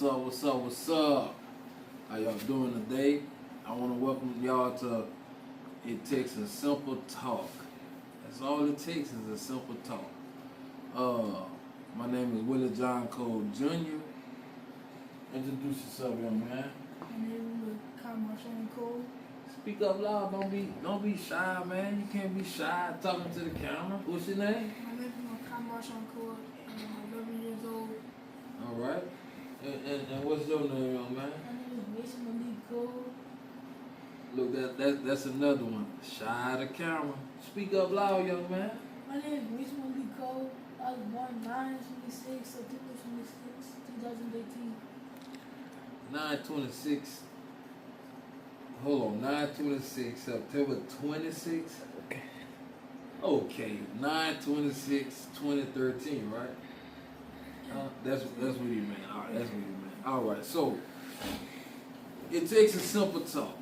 What's up? How y'all doing today? I want to welcome y'all to It Takes a Simple Talk. That's all it takes is a simple talk. My name is Willie John Cole Jr. Introduce yourself, young man. My name is Kyle Sean Cole. Speak up loud. Don't be shy, man. You can't be shy talking to the camera. What's your name? My name is Kyle Sean Cole, and I'm 11 years old. All right. And what's your name, young man? My name is Mason Malik Cole. Look, that's another one. Shy the camera. Speak up loud, young man. My name is Mason Malik Cole. I was born 9/26, September 26, 2018. 9/26. Hold on, 9/26, September 26. Okay, 9/26/2013, right? That's what he meant. All right, that's what he meant. All right, so it takes a simple talk.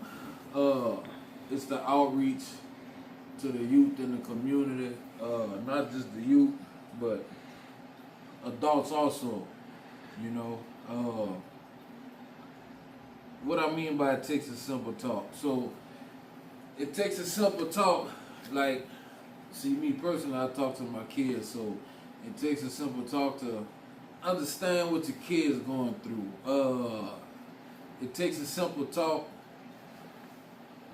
It's the outreach to the youth in the community, not just the youth, but adults also. You know, what I mean by it takes a simple talk. So it takes a simple talk. Like, see, me personally, I talk to my kids, so it takes a simple talk to understand what your kids going through. It takes a simple talk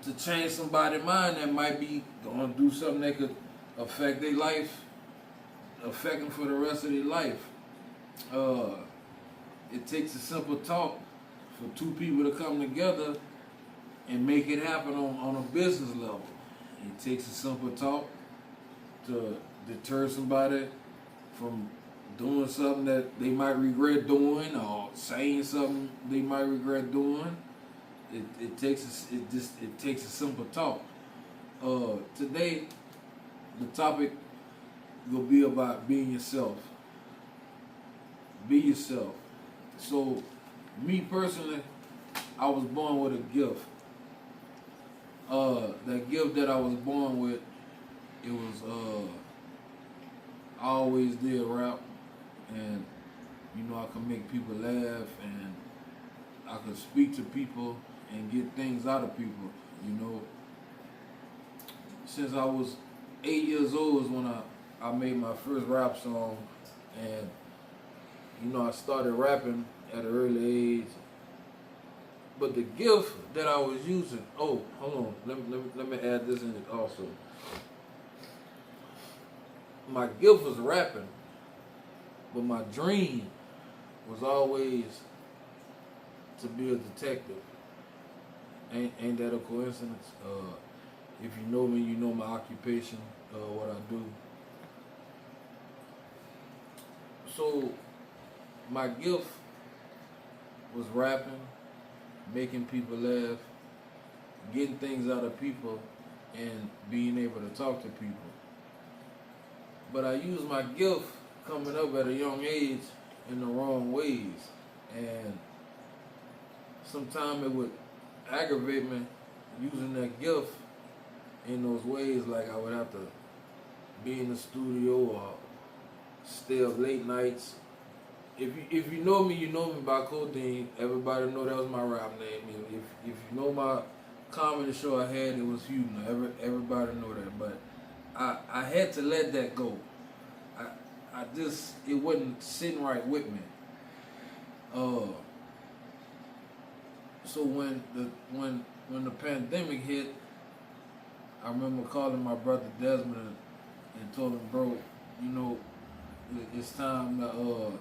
to change somebody's mind that might be going to do something that could affect their life, affect them for the rest of their life. It takes a simple talk for two people to come together and make it happen on a business level. It takes a simple talk to deter somebody from doing something that they might regret doing or saying something they might regret doing. It takes a simple talk. Today, the topic will be about being yourself. Be yourself. So, me personally, I was born with a gift. That gift that I was born with, it was I always did rap, and you know, I could make people laugh, and I could speak to people and get things out of people. You know, since I was 8 years old is when I made my first rap song, and you know, I started rapping at an early age. But the gift that I was using, hold on, let me add this in it also. My gift was rapping, but my dream was always to be a detective. Ain't that a coincidence? If you know me, you know my occupation, what I do. So my gift was rapping, making people laugh, getting things out of people, and being able to talk to people. But I used my gift coming up at a young age in the wrong ways. And sometimes it would aggravate me using that gift in those ways, like I would have to be in the studio or stay up late nights. If you know me, you know me by Codeine. Everybody know that was my rap name. If you know my comedy show I had, it was Hugh. Everybody know that. But I had to let that go. It wasn't sitting right with me. So when the pandemic hit, I remember calling my brother Desmond and told him, bro, you know, it's time to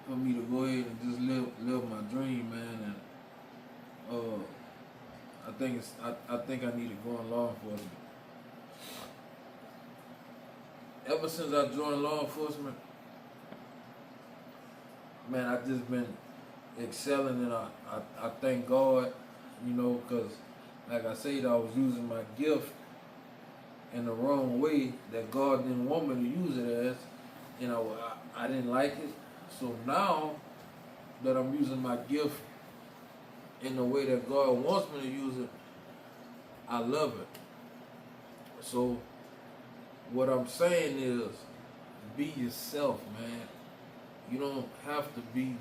for me to go ahead and just live my dream, man. And I think I need to go in law enforcement. Ever since I joined law enforcement, man, I've just been excelling, and I thank God, you know, because like I said, I was using my gift in the wrong way that God didn't want me to use it as, and I didn't like it. So now that I'm using my gift in the way that God wants me to use it, I love it. So what I'm saying is, be yourself, man. You don't have to be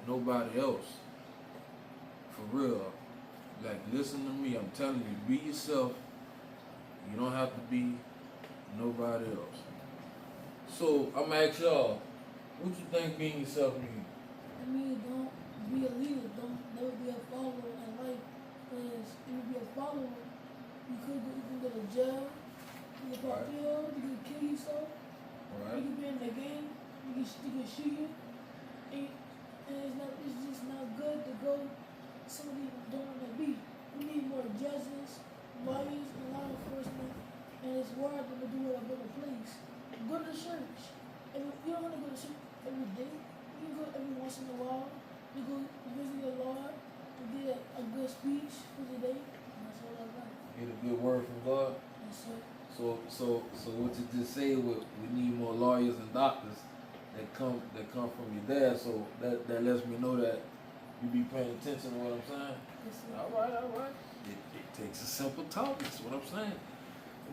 nobody else. For real. Like, listen to me. I'm telling you, be yourself. You don't have to be nobody else. So, I'm gonna ask y'all, what you think being yourself means? I mean, don't be a leader. Don't never be a follower in life. Because if you be a follower, you can go to jail, you can pop pills, you can kill yourself, you Alright? can be in the game, you can shoot you. And it's just not good to go somebody you don't want to be. We need more judges, lawyers, and law enforcement. And it's hard to do it up in a place. Go to church. And you don't want to go to church every day. You can go every once in a while. You go visit the Lord to get a good speech for the day. And that's all I got. Get a good word from God. That's it. So what you just said, we need more lawyers and doctors that come from your dad. So that lets me know that you be paying attention to what I'm saying. That's it. All right. It takes a simple talk. That's what I'm saying.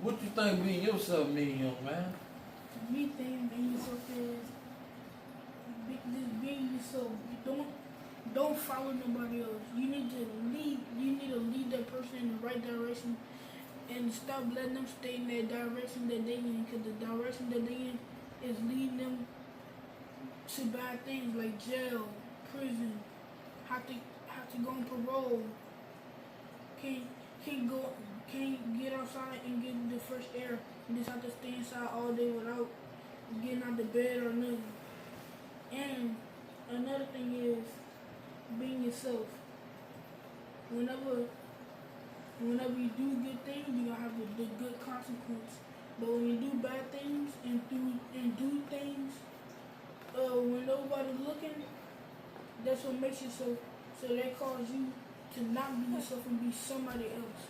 What you think being yourself mean, young man? For me, being yourself is just being yourself. You don't follow nobody else. You need to lead. You need to lead that person in the right direction, and stop letting them stay in that direction that they in. Because the direction that they in is leading them to bad things like jail, prison, have to go on parole. Can't get outside and get the fresh air. You just have to stay inside all day without getting out of bed or nothing. And another thing is being yourself. Whenever you do good things, you're gonna have the good consequence. But when you do bad things and do things when nobody's looking, that's what makes you so that causes you to not be yourself and be somebody else.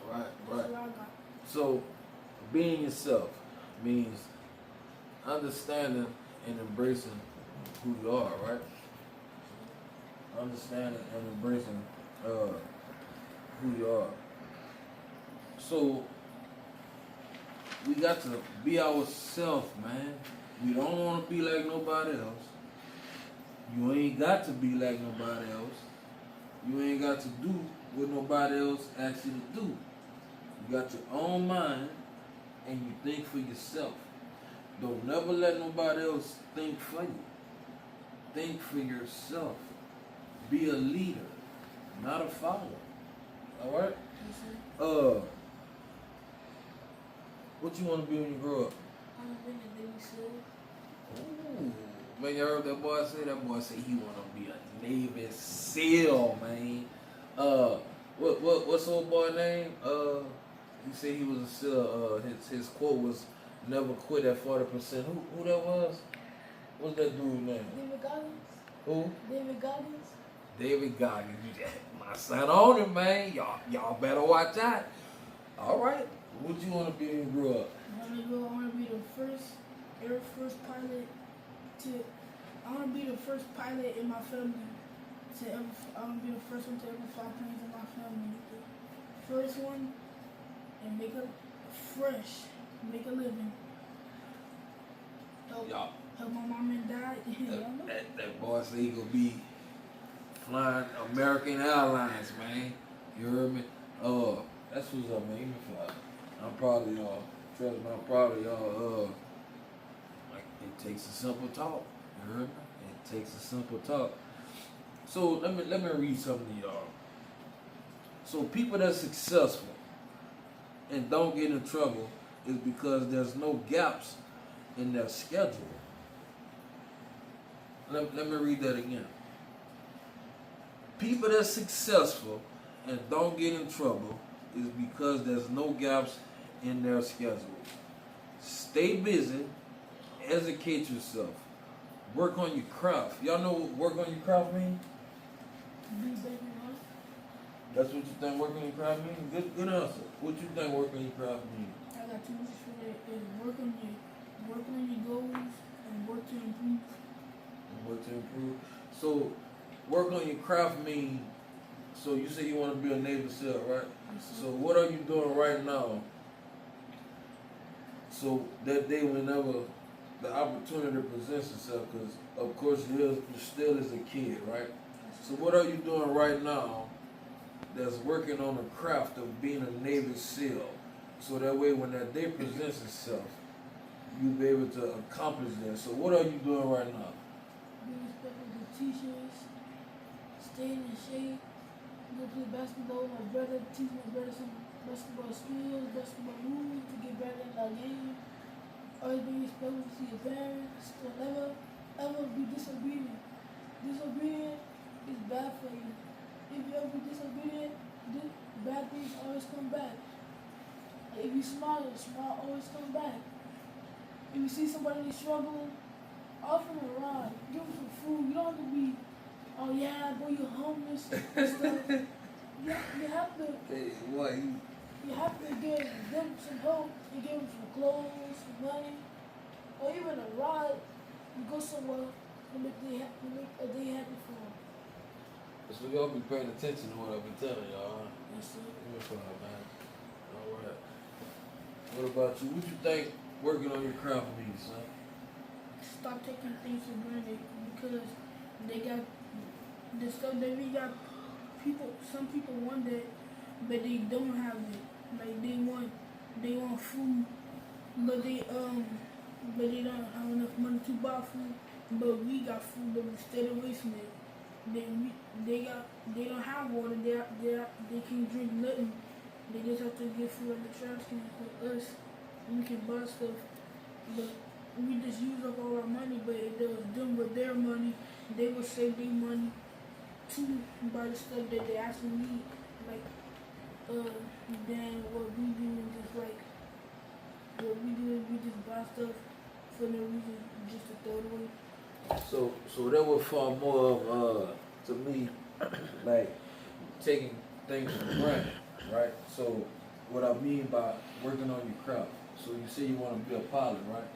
Right. That's what I got. So, being yourself means understanding and embracing who you are, right? Understanding and embracing who you are. So, we got to be ourselves, man. We don't want to be like nobody else. You ain't got to be like nobody else. You ain't got to do what nobody else asks you to do. You got your own mind and you think for yourself. Don't never let nobody else think for you. Think for yourself. Be a leader, not a follower. Alright? What you want to be when you grow up? I'm a Navy SEAL. Ooh, man, you heard that boy say? That boy said he want to be a Navy SEAL, man. What's old boy name? He said he was a SEAL. His quote was, "Never quit at 40%." Who that was? What's that dude's name? David Goggins. Who? David Goggins. David Goggins. My son on him, man. Y'all better watch out. All right. What you want to be when you grow up? I want to be the first Air Force pilot I want to be the first pilot in my family I want to be the first one to ever fly planes in my family. The first one, and make a living. Help my mom and dad. That boy said he gonna be flying American Airlines, man. You heard me? That's what's up, man. You can fly. I'm proud of y'all. Trust me, I'm proud of y'all. Like, it takes a simple talk. You heard me? It takes a simple talk. So let me read something to y'all. So people that's successful and don't get in trouble is because there's no gaps in their schedule. Let me read that again. People that's successful and don't get in trouble is because there's no gaps in their schedule. Stay busy, educate yourself, work on your craft. Y'all know what work on your craft means? That's what you think work on your craft means? Good answer. What you think work on your craft means? I got two words for that. Is work on your goals and work to improve. And work to improve. So work on your craft means, so you say you want to be a Navy SEAL, right? Yes, So what are you doing right now so that day whenever the opportunity presents itself, because of course you still is a kid, right? So what are you doing right now that's working on the craft of being a Navy SEAL? So that way when that day presents itself, you'll be able to accomplish that. So what are you doing right now? Being respectful to teachers, staying in shape, go play basketball with my brother, teach my brother some basketball skills, basketball moves to get better in our game. Always be respectful to your parents, to never ever be disobedient. Disobedient is bad for you. If you ever be disobedient, bad things always come back. Like if you smile always come back. If you see somebody struggling, offer them a ride, give them some food. You don't have to be, oh yeah, boy, you're homeless and stuff. You have to. Hey, what You have to give them some help. You give them some clothes, some money, or even a ride. You go somewhere to make a day happy for them. So y'all be paying attention to what I've been telling y'all, huh? Yes, sir. Give me a five, man. All right. What about you? What you think working on your craft means, son? Stop taking things for granted because they got the stuff that we got. Some people want that, but they don't have it. Like they want food, but they don't have enough money to buy food. But we got food, but we stay away from it. They don't have water. They can't drink nothing. They just have to get food at the trash can for us. We can buy stuff, but we just use up all our money. But if they was doing with their money, they would save their money to buy the stuff that they actually need. Like than what we do is just like what we do is we just buy stuff for no reason just to throw it away. So that would fall more of to me like taking things for granted, right? So what I mean by working on your craft. So you say you want to be a pilot, right?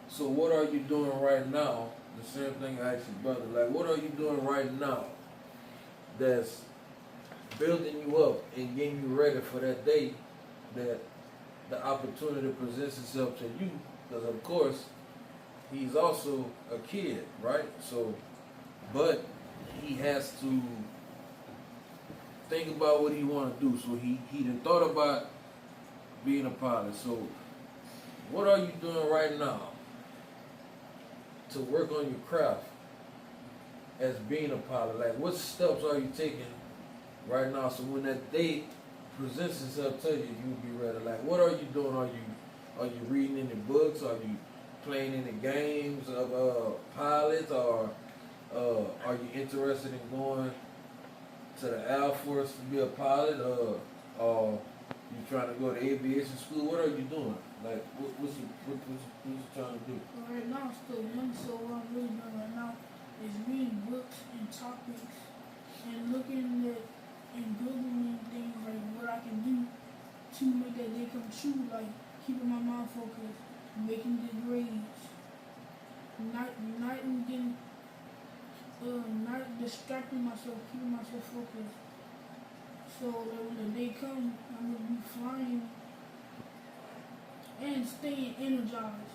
So what are you doing right now? The same thing I asked your brother. Like, what are you doing right now that's building you up and getting you ready for that day that the opportunity presents itself to you? Because of course, he's also a kid, right? So, but he has to think about what he want to do. So he done thought about being a pilot. So what are you doing right now to work on your craft as being a pilot? Like, what steps are you taking right now so when that day presents itself to you, you'll be ready? Like, what are you doing? Are you reading any books? Are you playing any games of pilots? Or are you interested in going to the Air Force to be a pilot? Or you trying to go to aviation school? What are you doing? Like, what's you trying to do? Right now, I'm still young, so what I'm really doing right now is reading books and topics and looking at and googling things like what I can do to make that day come true. Like keeping my mind focused, making good grades, not distracting myself, keeping myself focused. So that when the day comes, I'm gonna be flying and staying energized.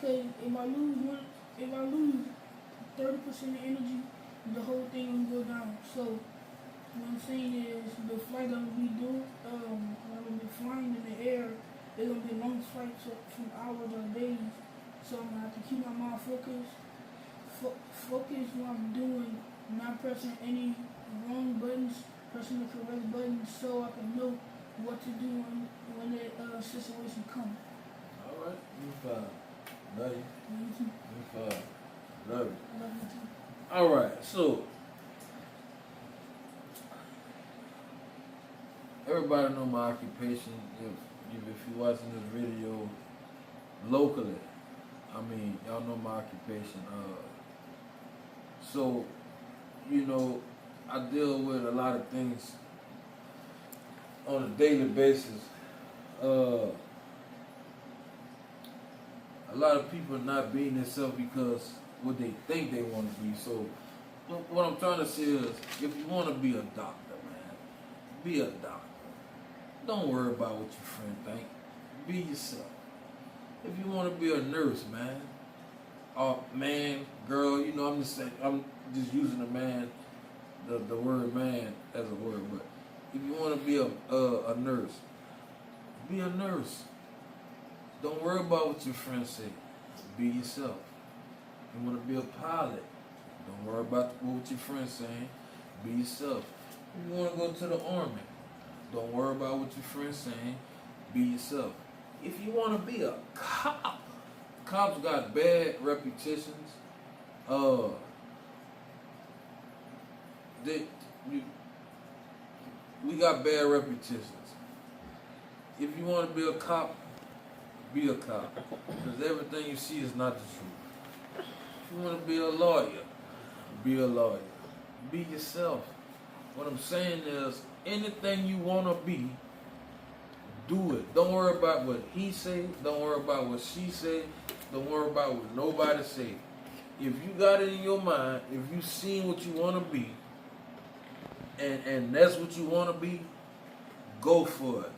Cause if I lose 30% of energy, the whole thing will go down. So what I'm saying is the flight I'm gonna be doing, I'm gonna be flying in the air. It's gonna be long flights from hours or days. So I'm gonna have to keep my mind focused. Focus what I'm doing, not pressing any wrong buttons, pressing the correct buttons so I can know what to do when the situation comes. All right, you fine. Love you. You too. You fine. Love you. I love you too. All right, so everybody know my occupation. If you're watching this video locally, I mean, y'all know my occupation. So, you know, I deal with a lot of things on a daily basis. A lot of people not being themselves because what they think they want to be. So, what I'm trying to say is, if you want to be a doctor, man, be a doctor. Don't worry about what your friend think. Be yourself. If you want to be a nurse, man, man, girl, you know, I'm just saying, I'm just using the man, the word man as a word, but if you want to be a nurse, be a nurse. Don't worry about what your friends say. Be yourself. You want to be a pilot. Don't worry about what your friends saying. Be yourself. If you want to go to the army, don't worry about what your friends saying. Be yourself. If you want to be a cop, cops got bad reputations. They, we got bad reputations. If you want to be a cop, be a cop. Because everything you see is not the truth. If you want to be a lawyer, be a lawyer. Be yourself. What I'm saying is, anything you want to be, do it. Don't worry about what he say. Don't worry about what she say. Don't worry about what nobody say. If you got it in your mind, if you seen what you want to be, and that's what you want to be, go for it.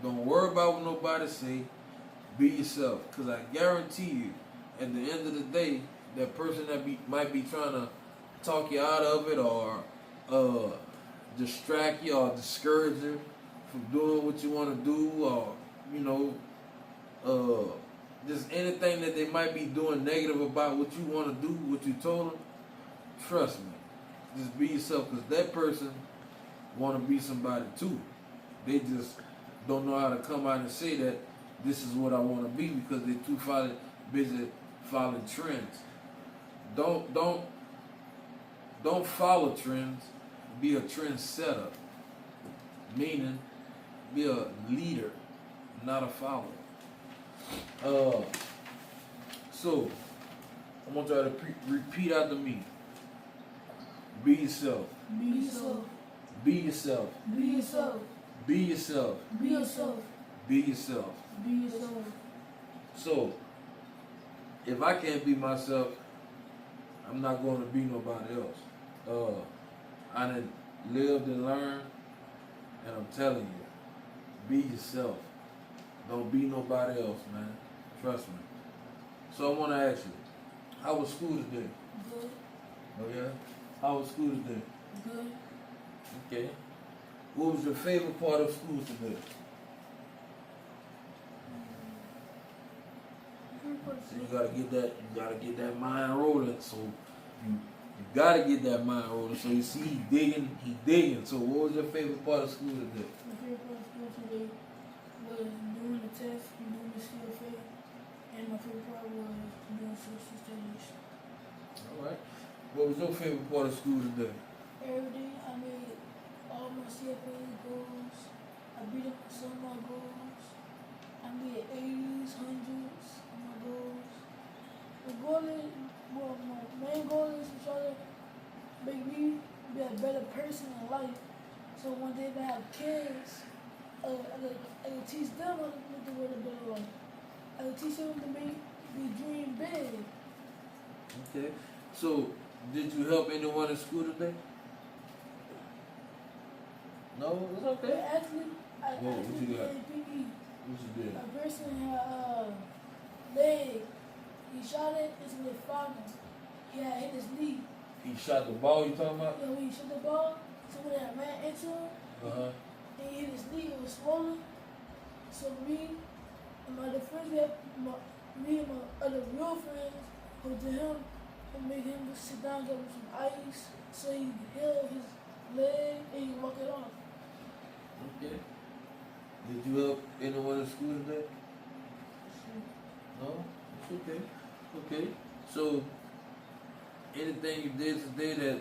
Don't worry about what nobody say. Be yourself. Because I guarantee you, at the end of the day, that person that might be trying to talk you out of it or distract you or discourage you from doing what you want to do, or, you know, just anything that they might be doing negative about what you want to do, what you told them, trust me. Just be yourself, because that person want to be somebody too. They just don't know how to come out and say that this is what I want to be, because they're too busy following trends. Don't follow trends. Be a trendsetter. Meaning, be a leader, not a follower. So I want y'all to repeat after me. Be yourself. Be yourself. Be yourself. Be yourself. Be yourself. Be yourself. Be yourself. Be yourself. So, if I can't be myself, I'm not going to be nobody else. I done lived and learned, and I'm telling you, be yourself. Don't be nobody else, man. Trust me. So I want to ask you, how was school today? Good. Oh yeah? How was school today? Good. Okay. What was your favorite part of school today? So you gotta get that mind rolling. So you gotta get that mind rolling. So you see he digging. So what was your favorite part of school today? My favorite part of school today was doing the test and doing the CFA, and my favorite part was doing social studies. Alright. What was your favorite part of school today? Every day I made all my CFA goals. I beat up some of my goals. I made 80s, 100s on my goals. The goal is, well, my main goal is to try to make me be a better person in life. So one day if I have kids, I can teach them how to live a better life. I can teach them to be dream big. Okay. So did you help anyone in school today? No, it's But okay. actually, I Whoa, what you did got? PE. What you did? A person had leg. He shot it into the final. He had hit his knee. He shot the ball you talking about? You know, when he shot the ball, someone had ran into him, and he hit his knee. It was swollen. So me and my other friends, me and my other real friends, go to him and make him sit down, give him some ice, so he heal his leg and he walk it off. Okay. Did you help anyone in school today? No? It's okay. Okay. So, anything you did today that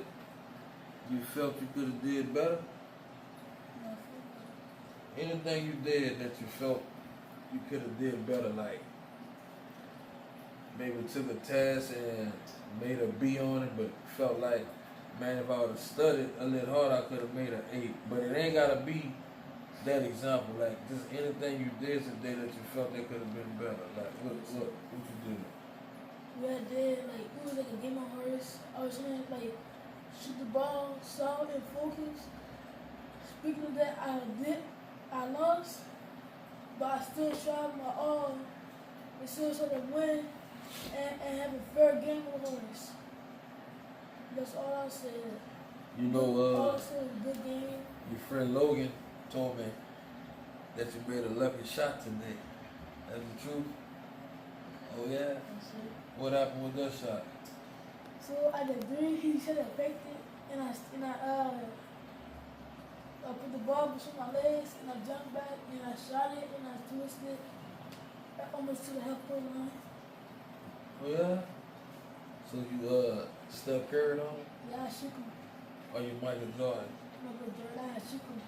you felt you could have did better? Anything you did that you felt you could have did better, like maybe took a test and made a B on it, but felt like, man, if I would have studied a little harder, I could have made an 8. But it ain't gotta be that example. Like just anything you did today that you felt that could have been better. Like what you did? What I did, like, it was like a game of horse. I was trying to, like, shoot the ball, solid and focus. Speaking of that, I lost, but I still tried my all. I still tried to win, and have a fair game with horse. That's all I said. You know, All I said was good game. your friend Logan told me that you made a lucky shot today. That's the truth? Oh yeah? That's it. What happened with that shot? So I did three. He should have faked it, and I put the ball between my legs, and I jumped back, and I shot it, and I twisted almost to the half court line. Oh yeah? So you Steph Curry on? Yeah, I shook him. Or you Michael Jordan? Michael Jordan, I shook him.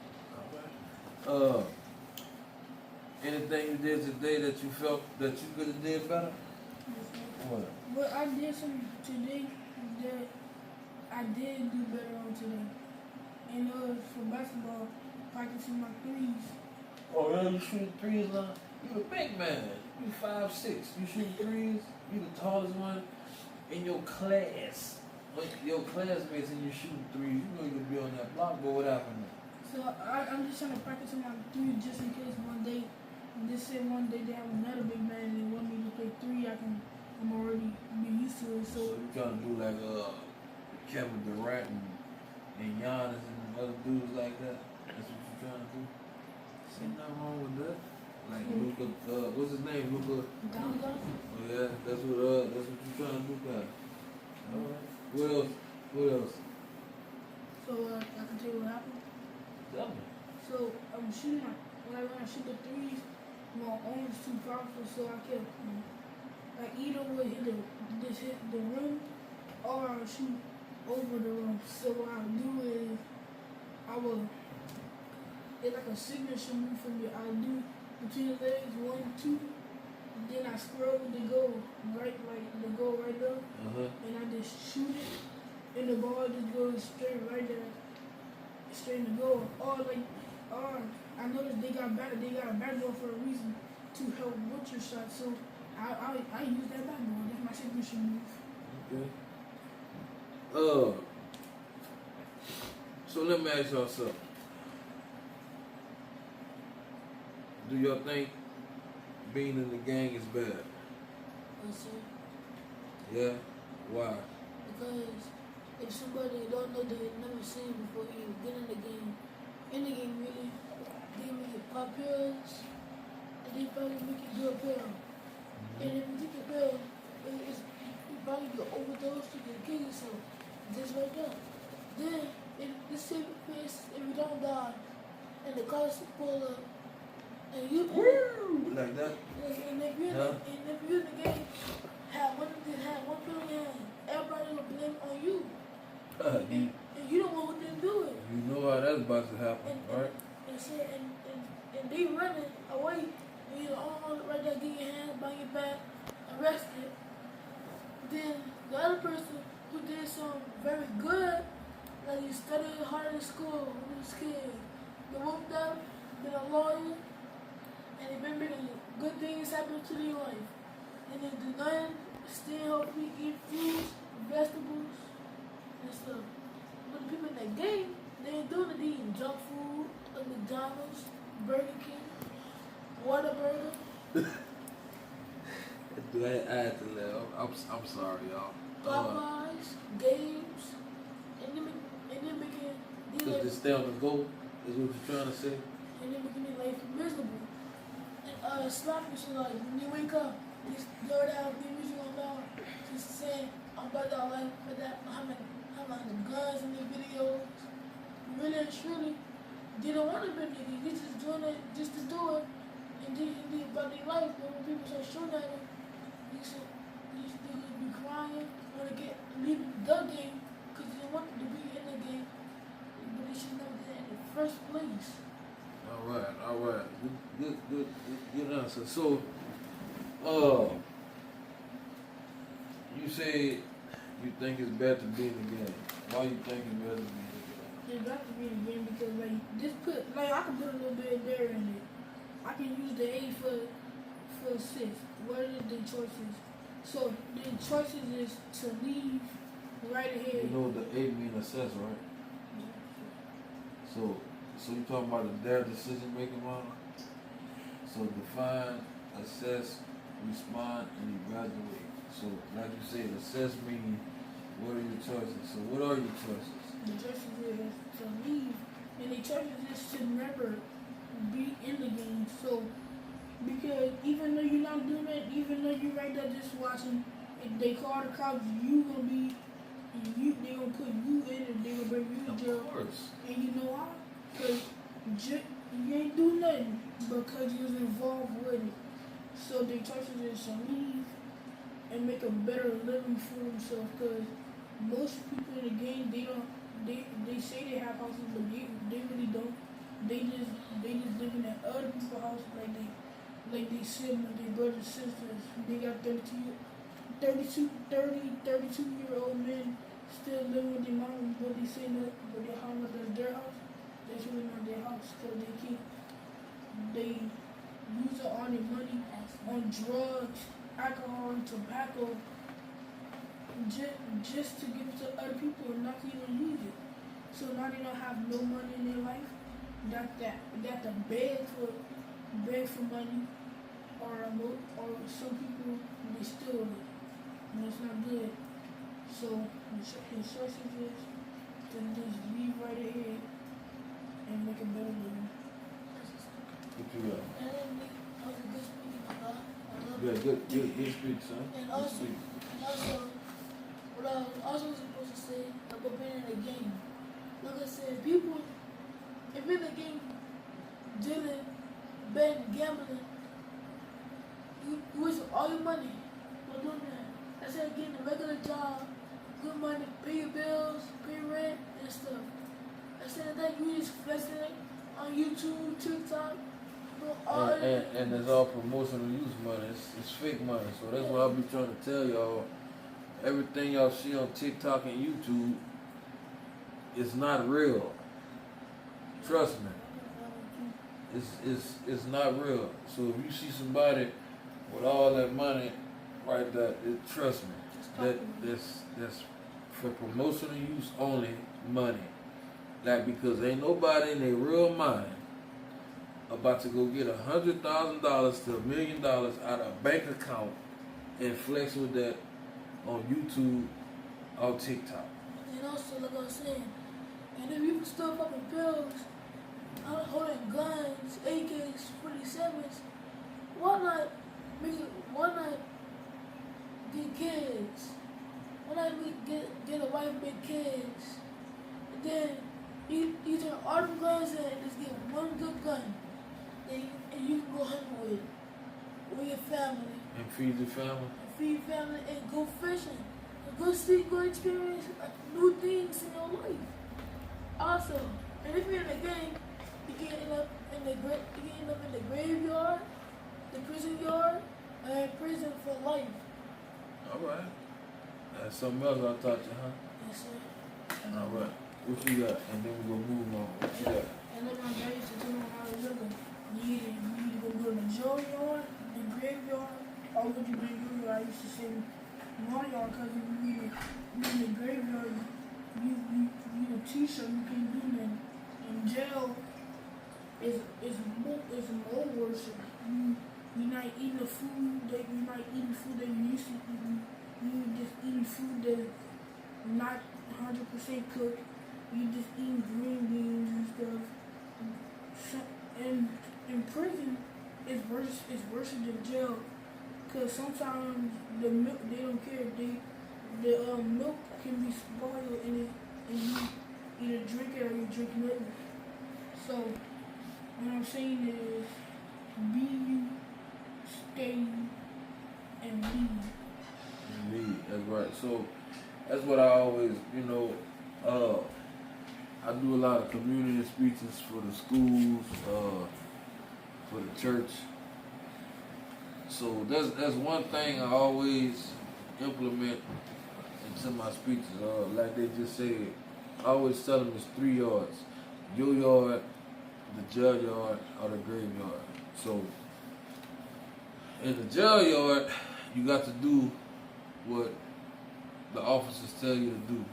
Anything you did today that you felt that you could have did better? What? But I did some today that I did do better on today. And for basketball, practicing my threes. Oh yeah, you shoot threes now? You a big man. You 5'6". You shoot threes. You the tallest one in your class. Like your classmates and you shooting threes. You know you could be on that block, but what happened? So I'm just trying to practice on my three just in case one day, one day they have another big man and they want me to play three, I'm already be used to it. So So you trying to do like Kevin Durant and Giannis and other dudes like that? That's what you trying to do? Ain't nothing wrong with that. Like Luka, what's his name? Luka. Downtown. Oh yeah, that's what you trying to do, guys. All right. What else? What else? So I can tell you what happened. Tell me. So I'm shooting when I shoot the threes, my arms too powerful, so I kept like either would hit the rim or I'll shoot over the rim. So what I'll do is it's like a signature move for me. I'll do between the legs 1, 2, then I scroll the goal right there, and I just shoot it, and the ball just goes straight right there, straight in the goal. Or I noticed they got a backboard for a reason to help with your shot. So I use that backboard. That's my signature move. Okay. So let me ask y'all something. Do y'all think being in the gang is bad? Yes, sir. Yeah? Why? Because if somebody don't know they never seen before you get in the game really, they make it pop pills, and they probably make it do a pill. And if you take a pill, you probably get overdose, you can kill yourself. Just right there. Then, if you don't die, and the cops pull up, and you Like that? and if you're in the game, have one pill in your hand, everybody will blame on you. You, And you don't know what they're doing. you know how that's about to happen, right? And they running away. And you're the only one right there getting your hands behind your back, arrested. Then the other person who did something very good, like you studied hard in school when you was a kid, they woke up, been a lawyer, and they've been making good things happen to their life. And they do nothing, still help me eat fruits, vegetables, and stuff. But the people in that game, they ain't doing it. They eating junk food, like McDonald's, Burger King, Whataburger, Do I had to laugh? I'm sorry, y'all. Popeyes, games, and then making Just their to stay on the go is what you're trying to say? and then making their life miserable. And slapping so like when you wake up, just go down, the music on loud, just saying I'm about that life, but that having the guns in the videos. Really and truly, they don't want to be niggas. They just doing it just to do it. And they about their life. But when people start shooting at them, they gonna be crying, want to leave the game because they want to be in the game, but they should never did it in the first place. All right. Good answer. So, you say you think it's bad to be in the game. Why you think it's bad to be in the game? It's got to be in the game because I can put a little bit of there in it. I can use the 8 for assist. What are the choices? So the choices is to leave right ahead. You know what the 8 mean assess, right? So you talking about their decision making model? So define, assess, respond, and evaluate. So, like you said, assess means what are your choices? So, what are your choices? The choices is to leave, and the choices is to never be in the game. So, because even though you're not doing it, even though you're right there just watching, if they call the cops, you gonna be, they gonna put you in it, they gonna bring you to jail. Of course. And you know why? Because you ain't do nothing because you was involved with it. So the choices is to leave and make a better living for themselves. Because most people in the game, they say they have houses, but they really don't. They just living at other people's houses like they siblings, their brothers, sisters. They got 32-year-old men still living with their mom, but they say that, but their house is their house. That's really not their house because they use all their money on drugs, alcohol, and tobacco just to give it to other people and not to even use it. So now they don't have no money in their life. They have to beg for money, or some people they steal it, and it's not good. So the choices is to just leave right ahead and make a better living. What you got? And then that was a good speaking about. I love Yeah, it. good speech, son. And Good also, speech. what I also was supposed to say about being in a game. Like I said, people, if in the game, dealing, betting, gambling, you waste all your money by doing that. I said getting a regular job, good money, pay your bills, pay rent, and stuff. I said that you just flexing it on YouTube, TikTok, all And it's all promotional use money. It's fake money. So that's what I'll be trying to tell y'all. Everything y'all see on TikTok and YouTube is not real. Trust me. It's not real. So if you see somebody with all that money right there, trust me. That's for promotional use only money. Like, because ain't nobody in their real mind about to go get $100,000 to $1 million out of a bank account and flex with that on YouTube or TikTok. And also, like I was saying, and if you still fucking pills, holding guns, AKs, 47s, why not get kids? Why not get a wife and make kids? And then you turn all them guns in and just get one good gun. And you can go hunting with your family. And feed your family. And feed family and go fishing. And go experience new things in your life. Also, and if you're in a gang, you can end up in the graveyard, the prison yard, or in prison for life. Alright. That's something else I taught you, huh? Yes, sir. Alright. What you got? And then we gonna move on. What you got? And like my dad used to tell me when I was younger, you either go to the jail yard, the graveyard, or would you be in the graveyard? I used to say one yard because if you in the graveyard, you a t-shirt, you can't do nothing. In jail, is more worship. You're not eating the food that you used to eat. You just eating food that's not 100% cooked. You just eating green beans and stuff. And in prison, it's worse than jail. Cause sometimes the milk, they don't care. The milk can be spoiled and you either drink it or you drink nothing. So what I'm saying is, be you, stay, and lead. Indeed, that's right. So that's what I always, I do a lot of community speeches for the schools, for the church. So that's one thing I always implement into my speeches. Like they just said, I always tell them it's 3 yards: your yard, the jail yard, or the graveyard. So in the jail yard, you got to do what the officers tell you to do.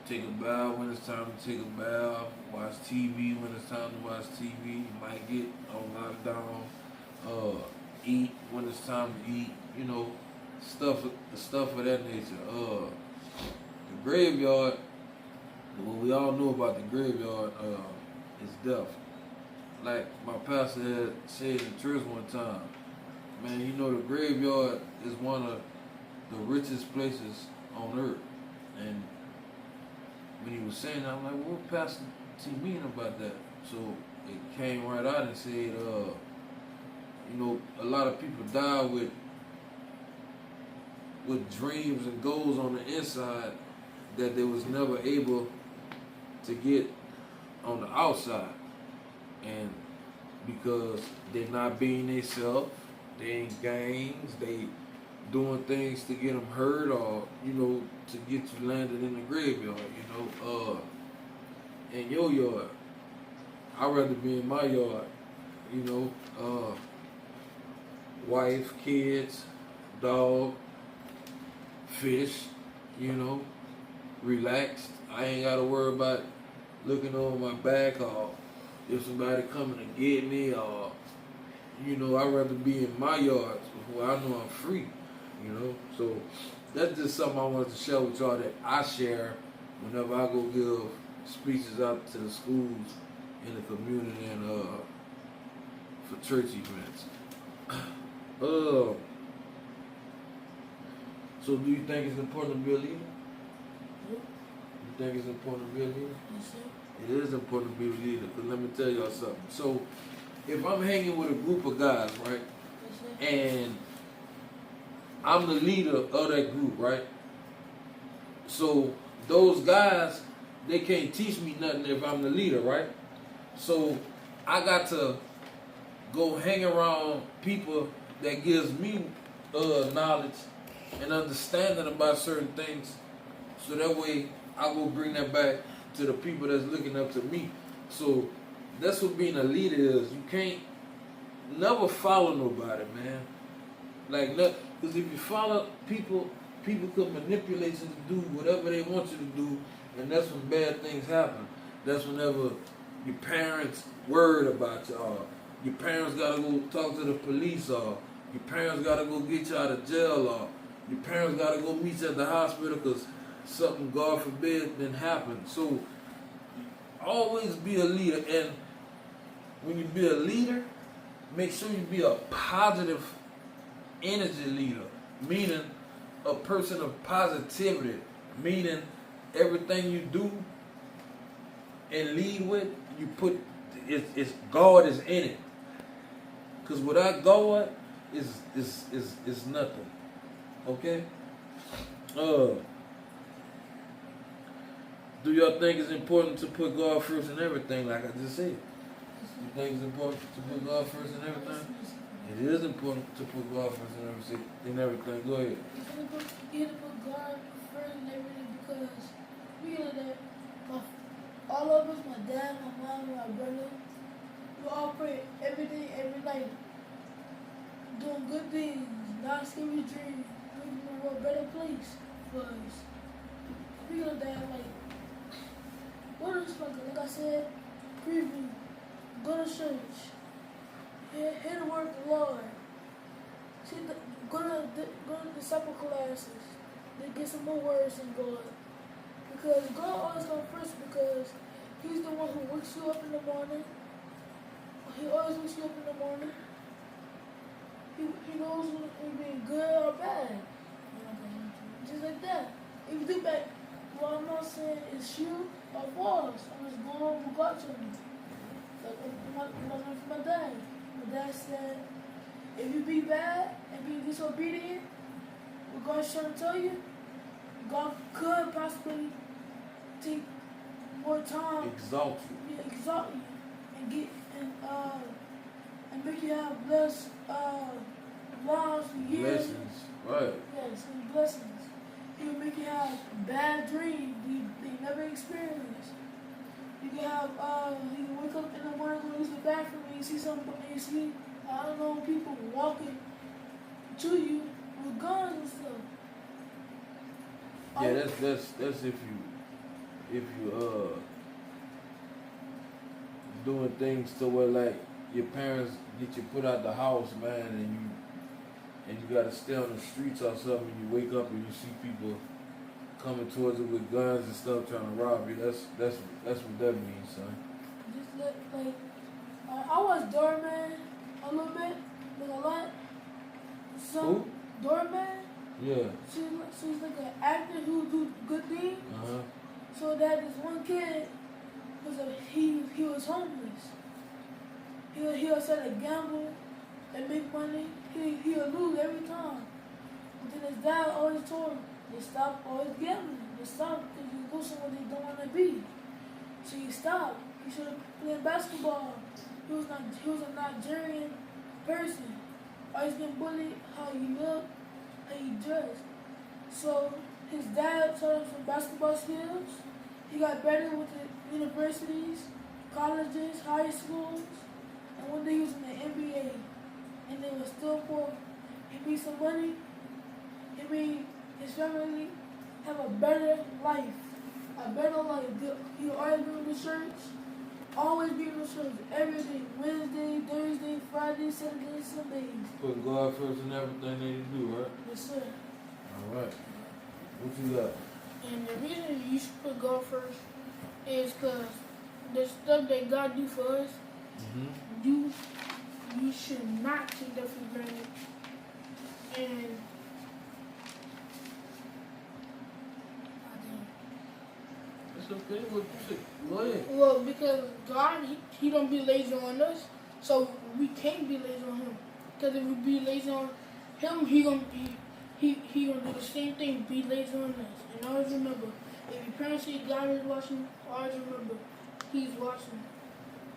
Take a bath when it's time to take a bath. Watch TV when it's time to watch TV. You might get on lockdown. Eat when it's time to eat. stuff of that nature. The graveyard. What we all know about the graveyard is death. Like my pastor had said in church one time, man, you know the graveyard is one of the richest places on earth. And when he was saying that, I'm like, what Pastor T mean about that? So it came right out and said, you know, a lot of people die with dreams and goals on the inside that they was never able to get on the outside. And because they're not being themselves, they ain't gangs, they doing things to get them hurt or, you know, to get you landed in the graveyard, you know. In your yard, I'd rather be in my yard, you know, wife, kids, dog, fish, you know, relaxed. I ain't got to worry about looking over my back or if somebody coming to get me or, you know, I'd rather be in my yard where I know I'm free, you know. So that's just something I wanted to share with y'all that I share whenever I go give speeches out to the schools in the community and for church events. So do you think it's important to be a leader? Yep. You think it's important to be a leader? Yes, sir. It is important to be a leader, because let me tell y'all something. So if I'm hanging with a group of guys, right, Yes, sir. and I'm the leader of that group, right? So those guys, they can't teach me nothing if I'm the leader, right? So I got to go hang around people that gives me knowledge and understanding about certain things, so that way I will bring that back to the people that's looking up to me. So that's what being a leader is. You can't never follow nobody, man. Like, because if you follow people, people could manipulate you to do whatever they want you to do, and that's when bad things happen. That's whenever your parents worried about you, or your parents gotta go talk to the police, or your parents gotta go get you out of jail, or your parents gotta go meet you at the hospital because something, God forbid, didn't happen. So always be a leader, and when you be a leader, make sure you be a positive energy leader, meaning a person of positivity, meaning everything you do and lead with, you put it's God is in it. Because without God, is nothing. Okay? Do y'all think it's important to put God first in everything, like I just said? You think it's important to put God first in everything? It is important to put God first in everything. Go ahead. You have to put God first in everything, because we know that all of us, my dad, my mom, my brother, we all pray every day, every night, doing good things, not scary dreams, making the world a better place for us. We know that, like, go to church, like I said, preview, go to church, hear the word of the Lord, go to disciple classes, then get some more words from God. Because God always comes first, because He's the one who wakes you up in the morning. He always wakes you up in the morning. He knows when you're being good or bad. Just like that. If you think back, what I'm not saying is true or false. I'm just going on with God told me. Like my dad. My dad said, if you be bad and be disobedient, what God's trying to tell you, God could possibly take more time, Exalt you. exalt you, and and make you have blessed lives, years. Blessings. Right. Yes, and blessings. He will make you have bad dreams you never experienced. You can have you can wake up in the morning, go use the bathroom, and you see something, and you see unknown people walking to you with guns and stuff. Yeah, that's if you doing things to where, like, your parents get you put out the house, man, and you gotta stay on the streets or something, and you wake up and you see people coming towards it with guns and stuff trying to rob you. That's what that means, son. Just like I watched Doorman a little bit, like a lot. Who? Doorman. Yeah. She's like an actor who do good things. So that this one kid he was homeless. He'll set a gamble and make money. He'll lose every time. But then his dad always told him, they stop always gambling. They stop because you go somewhere they don't want to be. So he stopped. He should have played basketball. He was a Nigerian person. Always getting bullied, how he look, how he dressed. So his dad taught him some basketball skills. He got better with the universities, colleges, high schools. And one day he was in the NBA. And they were still poor. He made some money. He made his family have a better life. A better life. He'll always be in the church. Always be in the church. Every day. Wednesday, Thursday, Friday, Saturday, Sundays. Put God first in everything that you do, right? Yes, sir. All right. What you got? And the reason you should put God first is because the stuff that God do for us, you should not take that for granted. And It's okay. Go ahead. well, because God, he don't be lazy on us, so we can't be lazy on him. Because if we be lazy on him, he gonna do the same thing, be lazy on us. And always remember, if your parents say God is watching, always remember, he's watching.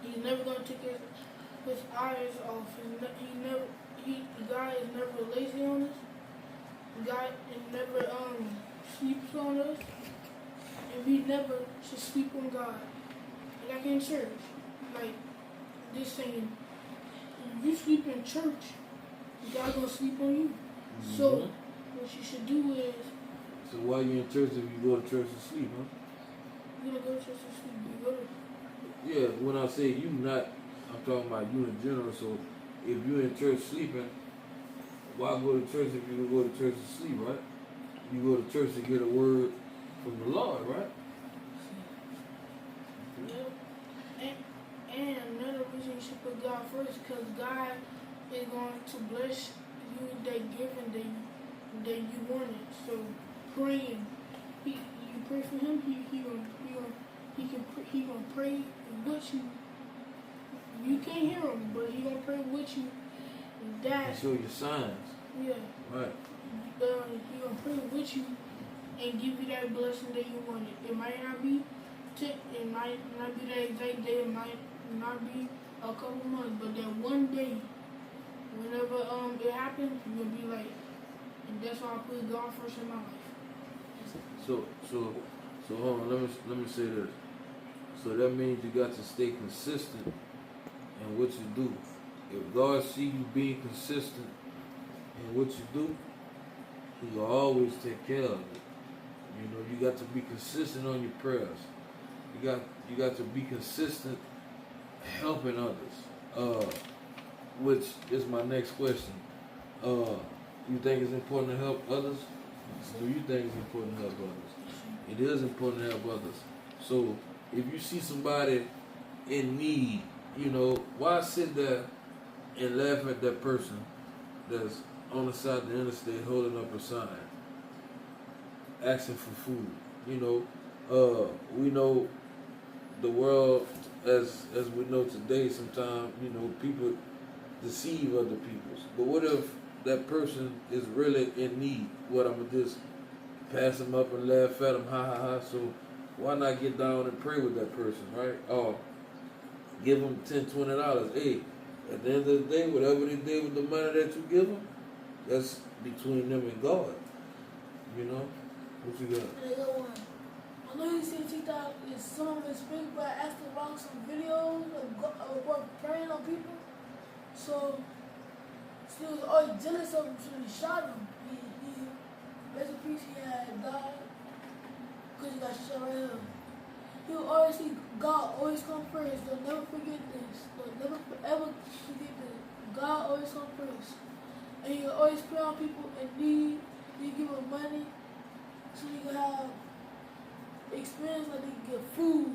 He's never gonna take his eyes off. God is never lazy on us. God never sleeps on us. And we never should sleep on God. Like in church, like this saying, if you sleep in church, God gonna sleep on you. So what you should do is. So why you in church if you go to church to sleep, huh? You gonna go to church to sleep. You go to. Yeah, when I say you, not, I'm talking about you in general. So if you in church sleeping, why go to church if you can go to church to sleep, right? You go to church to get a word from the Lord, right? Yeah. And another reason you should put God first, because God is going to bless you that giving that you wanted. So praying, you pray for him. He gonna pray with you. You can't hear him, but he gonna pray with you. That Show your signs. yeah. Right. He gonna pray with you and give you that blessing that you wanted. It might not be it might not be that exact day, it might not be a couple months, but that one day, whenever it happens, you're gonna be like, and that's why I put God first in my life. So hold on, let me say this. So that means you got to stay consistent in what you do. If God see you being consistent in what you do, he will always take care of it. You know, you got to be consistent on your prayers. You got to be consistent helping others. Which is my next question. You think it's important to help others? Do you think it's important to help others? It is important to help others. So if you see somebody in need, you know, why sit there and laugh at that person that's on the side of the interstate holding up a sign, asking for food? You know, we know the world as we know today. Sometimes, you know, people deceive other people. But what if that person is really in need? What, I'm gonna just pass them up and laugh at them, ha ha ha? So why not get down and pray with that person, right? Or give them $10, $20. Hey, at the end of the day, whatever they did with the money that you give them, that's between them and God. You know? What you got? And I got one. I know you see TikTok is some of his speak, but I asked him about some videos of praying on people. So he was always jealous of him, so he shot him. He rest in peace, he had died because he got shot right here. He will always see God always come first. They'll never forget this. They'll never ever forget this. God always come first. and you can always put on people in need. You give them money so you can have experience like they can get food,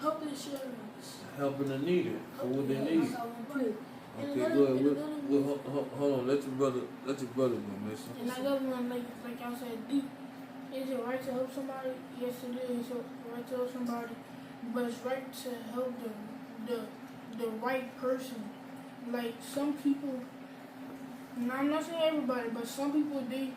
health insurance. Helping the needed for what they Yeah, need. that's how we do it. And Okay, another- go ahead. and Well, another- hold on. Let your brother go, Mason. And I got one like y'all said, deep. Is it right to help somebody? Yes, it is. It's right to help somebody, but it's right to help the right person. Like some people, and I'm not saying everybody, but some people they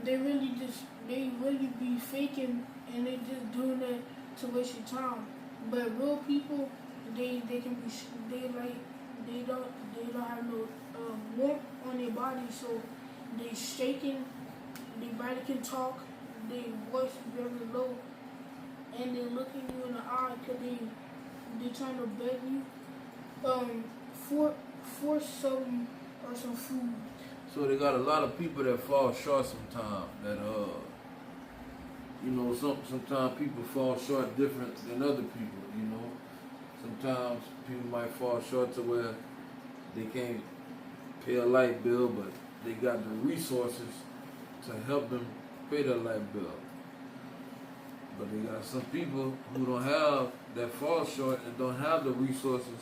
really be faking and they just doing that to waste your time. But real people, they can be they don't have no warmth on their body, so they shaking. Their body can talk. Their voice is very low, and they looking you in the eye because they trying to beg you for some or some food. So they got a lot of people that fall short sometimes. That you know, sometimes people fall short different than other people. You know, sometimes people might fall short to where they can't pay a light bill, but they got the resources to help them pay their light bill. But they got some people who don't have that fall short and don't have the resources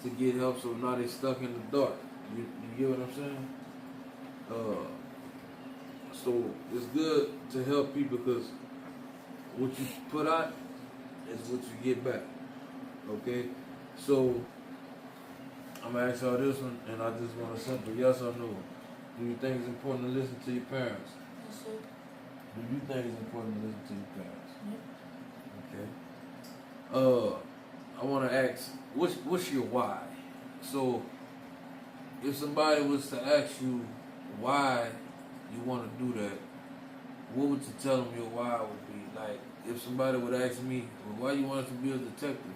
to get help, so now they stuck in the dark. You get what I'm saying? So it's good to help people because what you put out is what you get back. Okay? So I'm gonna ask y'all this one, and I just want a simple yes or no. Do you think it's important to listen to your parents? Yes, sir. Do you think it's important to listen to your parents? Yep. Okay. I want to ask, what's your why? So, if somebody was to ask you why you want to do that, what would you tell them your why would be? Like, if somebody would ask me, well, why you want to be a detective?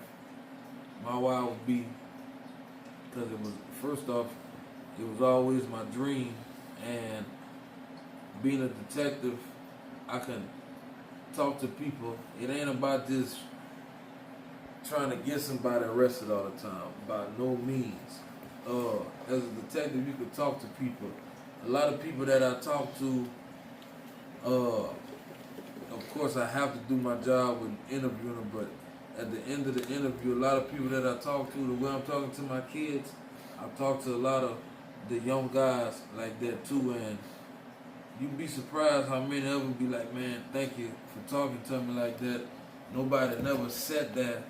My why would be because it was, first off, it was always my dream, and being a detective, I can talk to people. It ain't about just trying to get somebody arrested all the time. By no means. As a detective, you can talk to people. A lot of people that I talk to, of course, I have to do my job with interviewing them, but at the end of the interview, a lot of people that I talk to, the way I'm talking to my kids, I talk to a lot of the young guys like that too, and you'd be surprised how many of them be like, man, thank you for talking to me like that. Nobody never sat there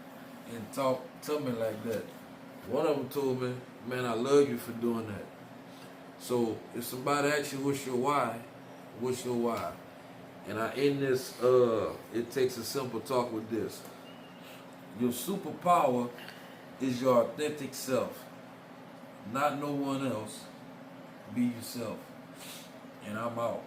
and talked to me like that. One of them told me, man, I love you for doing that. So if somebody asks you what's your why, what's your why? And I end this, it takes a simple talk with this. Your superpower is your authentic self, not no one else. Be yourself. And I'm out.